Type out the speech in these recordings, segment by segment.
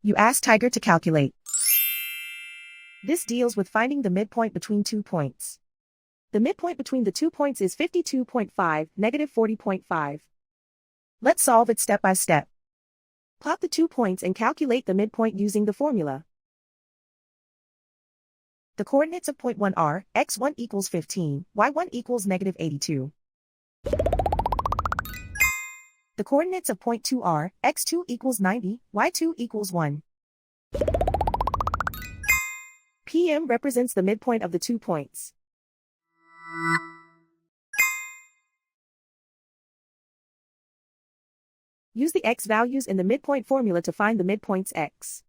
You ask Tiger to calculate. This deals with finding the midpoint between 2 points. The midpoint between the 2 points is 52.5, negative 40.5. Let's solve it step by step. Plot the 2 points and calculate the midpoint using the formula. The coordinates of point 1 are, x1 equals 15, y1 equals negative 82. The coordinates of point 2 are, x2 equals 90, y2 equals 1. PM represents the midpoint of the 2 points. Use the x values in the midpoint formula to find the midpoints x.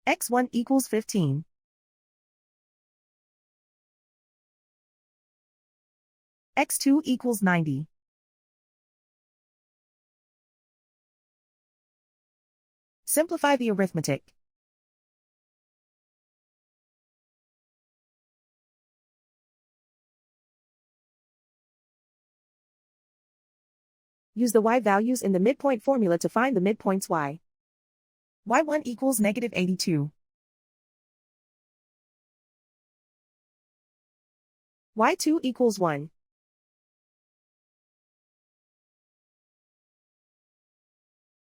x1 equals 15. x2 equals 90. Simplify the arithmetic. Use the y values in the midpoint formula to find the midpoints y. y1 equals negative 82. y2 equals 1.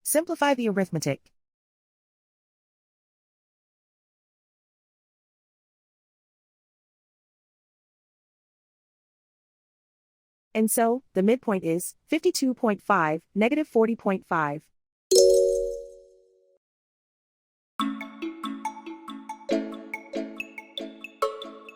Simplify the arithmetic. And so, the midpoint is 52.5, negative 40.5.